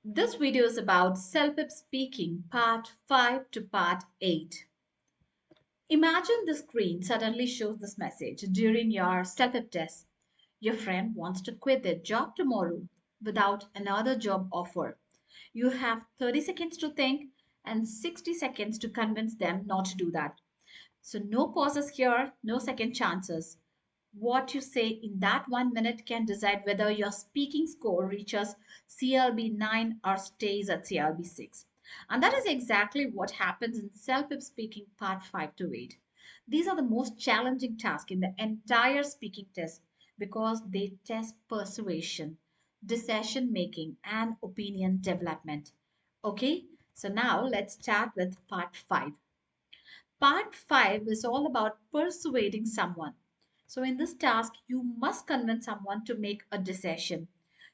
This video is about CELPIP speaking, part 5 to part 8. Imagine the screen suddenly shows this message during your CELPIP test. Your friend wants to quit their job tomorrow without another job offer. You have 30 seconds to think and 60 seconds to convince them not to do that. So, no pauses here, no second chances. What you say in that 1 minute can decide whether your speaking score reaches CLB 9 or stays at CLB 6. And that is exactly what happens in self speaking part 5 to 8. These are the most challenging tasks in the entire speaking test because they test persuasion, decision making, and opinion development. Okay, so now let's start with part 5. Part 5 is all about persuading someone. So, in this task, you must convince someone to make a decision.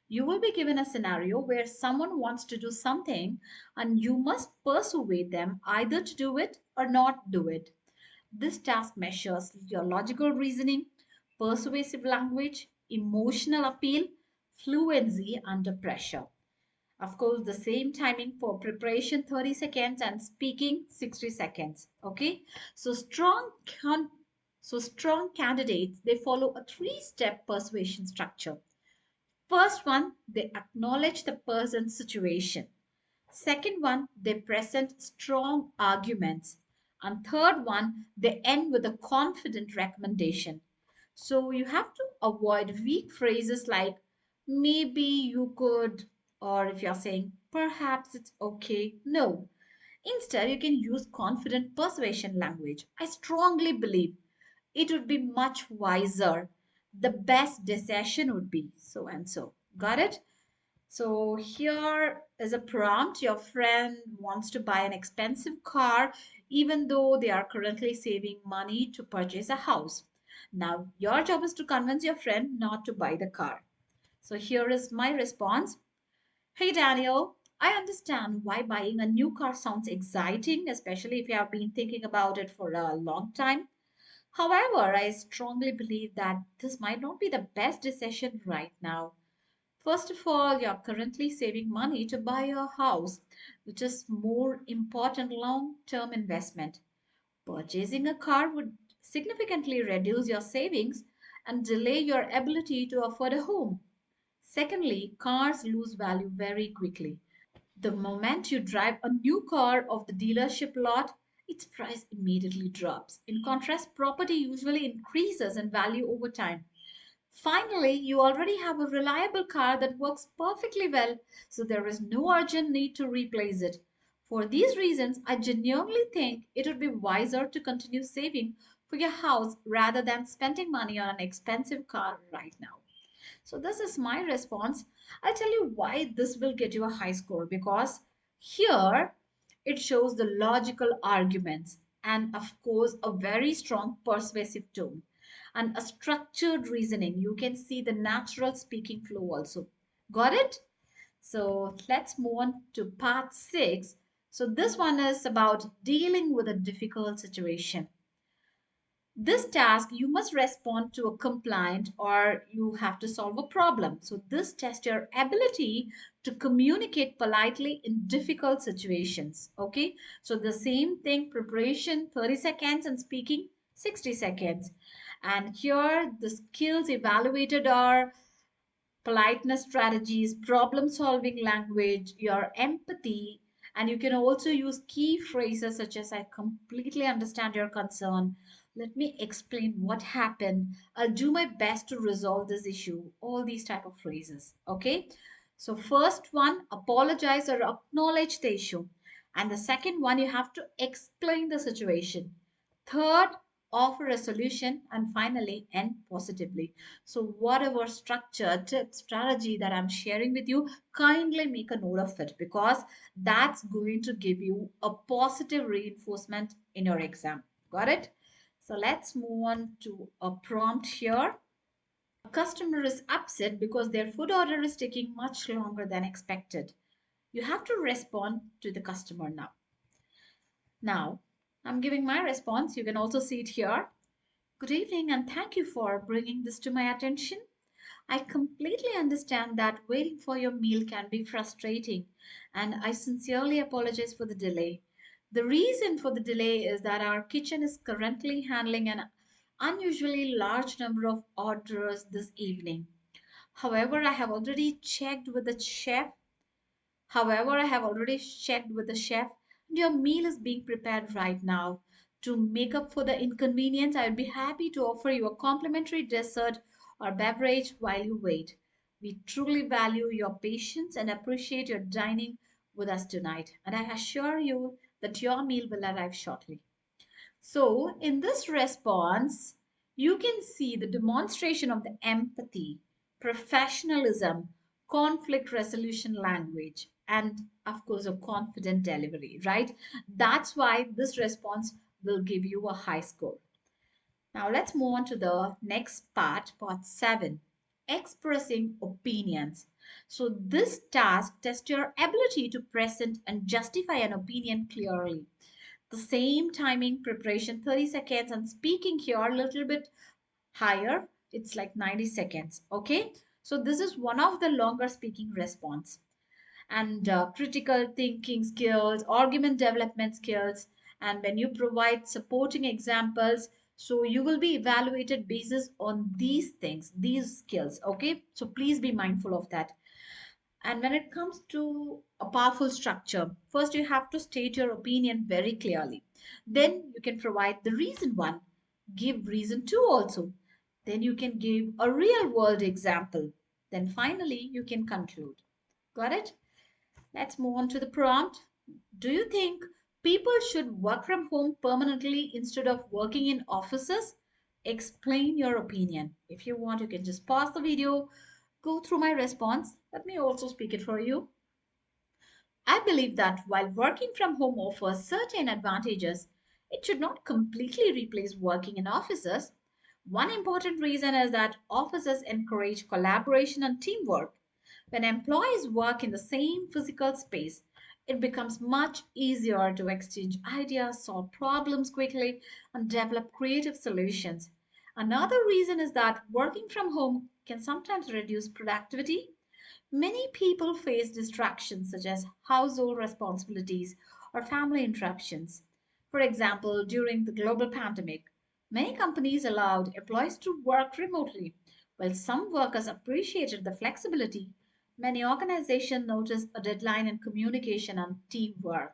You will be given a scenario where someone wants to do something and you must persuade them either to do it or not do it. This task measures your logical reasoning, persuasive language, emotional appeal, fluency under pressure. Of course, the same timing for preparation 30 seconds and speaking 60 seconds. Okay. So strong candidates they follow a three-step persuasion structure. First one, they acknowledge the person's situation. Second one, they present strong arguments. And third one, they end with a confident recommendation. So you have to avoid weak phrases like maybe you could, or if you're saying perhaps it's okay, no. Instead, you can use confident persuasion language. I strongly believe it would be much wiser. The best decision would be so and so. Got it? So here is a prompt. Your friend wants to buy an expensive car even though they are currently saving money to purchase a house. Now, your job is to convince your friend not to buy the car. So here is my response. Hey Daniel, I understand why buying a new car sounds exciting, especially if you have been thinking about it for a long time. However, I strongly believe that this might not be the best decision right now. First of all, you're currently saving money to buy a house, which is more important long-term investment. Purchasing a car would significantly reduce your savings and delay your ability to afford a home. Secondly, cars lose value very quickly. The moment you drive a new car off the dealership lot, its price immediately drops. In contrast, property usually increases in value over time. Finally, you already have a reliable car that works perfectly well, so there is no urgent need to replace it. For these reasons, I genuinely think it would be wiser to continue saving for your house rather than spending money on an expensive car right now. So, this is my response. I'll tell you why this will get you a high score because here it shows the logical arguments and, of course, a very strong persuasive tone and a structured reasoning. You can see the natural speaking flow also. Got it? So let's move on to part 6. So this one is about dealing with a difficult situation. This task you must respond to a complaint or you have to solve a problem. So this tests your ability to communicate politely in difficult situations. Okay. So the same thing, preparation 30 seconds and speaking 60 seconds. And here the skills evaluated are politeness strategies, problem solving language, your empathy, and you can also use key phrases such as I completely understand your concern. Let me explain what happened. I'll do my best to resolve this issue. All these type of phrases. Okay. So first one, apologize or acknowledge the issue. And the second one, you have to explain the situation. Third, offer a solution. And finally, end positively. So, whatever structure, tip, strategy that I'm sharing with you, kindly make a note of it because that's going to give you a positive reinforcement in your exam. Got it? So, let's move on to a prompt here. A customer is upset because their food order is taking much longer than expected. You have to respond to the customer now. Now, I'm giving my response. You can also see it here. Good evening, and thank you for bringing this to my attention. I completely understand that waiting for your meal can be frustrating, and I sincerely apologize for the delay. The reason for the delay is that our kitchen is currently handling an unusually large number of orders this evening. However, I have already checked with the chef However, I have already checked with the chef, and your meal is being prepared right now. To make up for the inconvenience, I would be happy to offer you a complimentary dessert or beverage while you wait. We truly value your patience and appreciate your dining with us tonight, and I assure you that your meal will arrive shortly. So, in this response, you can see the demonstration of the empathy, professionalism, conflict resolution language, and of course, a confident delivery, right? That's why this response will give you a high score. Now, let's move on to the next part, part 7, expressing opinions. So, this task tests your ability to present and justify an opinion clearly. The same timing, preparation 30 seconds, and speaking here a little bit higher, it's like 90 seconds. Okay, so this is one of the longer speaking response. And critical thinking skills, argument development skills, and when you provide supporting examples, so you will be evaluated basis on these things, these skills. Okay, so please be mindful of that. And when it comes to a powerful structure, first you have to state your opinion very clearly. Then you can provide the reason one, give reason two also. Then you can give a real world example. Then finally you can conclude. Got it? Let's move on to the prompt. Do you think people should work from home permanently instead of working in offices? Explain your opinion. If you want, you can just pause the video, go through my response. Let me also speak it for you. I believe that while working from home offers certain advantages, it should not completely replace working in offices. One important reason is that offices encourage collaboration and teamwork. When employees work in the same physical space, it becomes much easier to exchange ideas, solve problems quickly, and develop creative solutions. Another reason is that working from home can sometimes reduce productivity. Many people face distractions such as household responsibilities or family interruptions. For example, during the global pandemic, many companies allowed employees to work remotely. While some workers appreciated the flexibility, many organizations noticed a decline in communication and teamwork.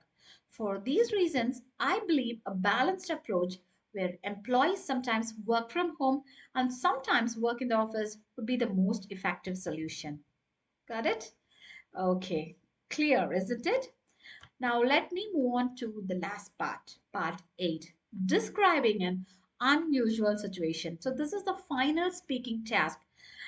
For these reasons, I believe a balanced approach where employees sometimes work from home and sometimes work in the office would be the most effective solution. Got it? Okay, clear, isn't it? Now let me move on to the last part, part 8, describing an unusual situation. So this is the final speaking task,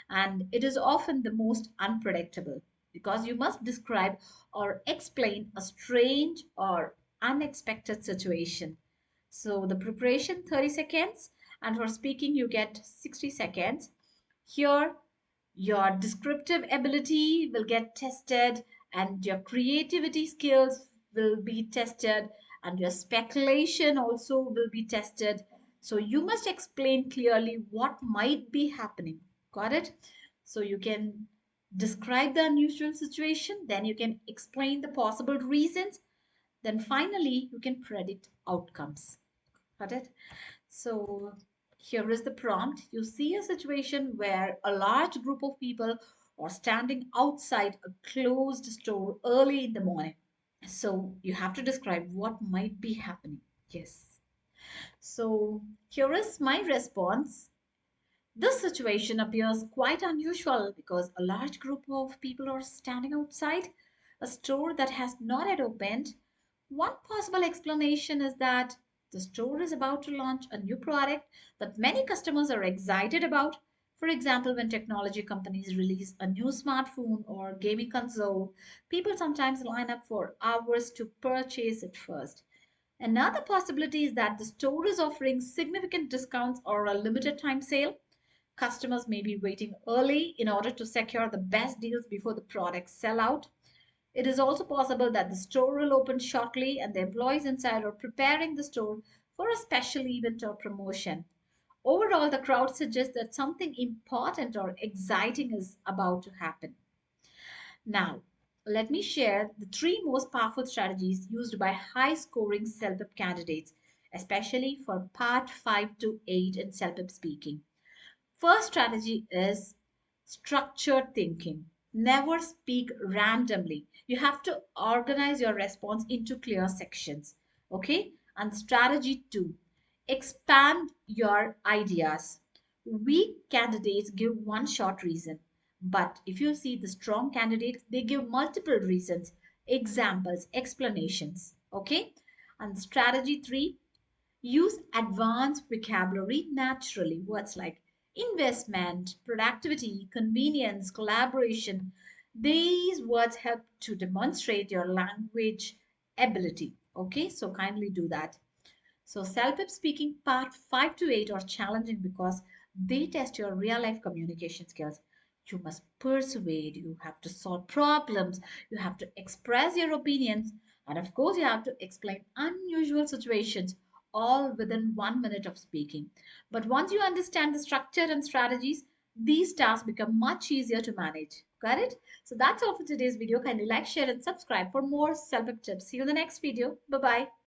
and it is often the most unpredictable because you must describe or explain a strange or unexpected situation. So the preparation 30 seconds, and for speaking you get 60 seconds. Here your descriptive ability will get tested, and your creativity skills will be tested, and your speculation also will be tested. So you must explain clearly what might be happening. Got it? So you can describe the unusual situation, then you can explain the possible reasons, then finally you can predict outcomes. Got it? So here is the prompt. You see a situation where a large group of people are standing outside a closed store early in the morning. So you have to describe what might be happening. Yes. So here is my response. This situation appears quite unusual because a large group of people are standing outside a store that has not yet opened. One possible explanation is that the store is about to launch a new product that many customers are excited about. For example, when technology companies release a new smartphone or gaming console, people sometimes line up for hours to purchase it first. Another possibility is that the store is offering significant discounts or a limited time sale. Customers may be waiting early in order to secure the best deals before the products sell out. It is also possible that the store will open shortly and the employees inside are preparing the store for a special event or promotion. Overall, the crowd suggests that something important or exciting is about to happen. Now, let me share the three most powerful strategies used by high scoring CELPIP candidates, especially for part 5 to 8 in CELPIP speaking. First strategy is structured thinking. Never speak randomly. You have to organize your response into clear sections. Okay? And strategy 2, expand your ideas. Weak candidates give one short reason, but if you see the strong candidates, they give multiple reasons, examples, explanations. Okay? And strategy 3, use advanced vocabulary naturally. Words like investment, productivity, convenience, collaboration. These words help to demonstrate your language ability. Okay, so kindly do that. So, self-help speaking part 5 to 8 are challenging because they test your real life communication skills. You must persuade, you have to solve problems, you have to express your opinions, and of course, you have to explain unusual situations all within 1 minute of speaking. But once you understand the structure and strategies, these tasks become much easier to manage. Got it? So that's all for today's video. Kindly like, share, and subscribe for more self-help tips. See you in the next video. Bye bye.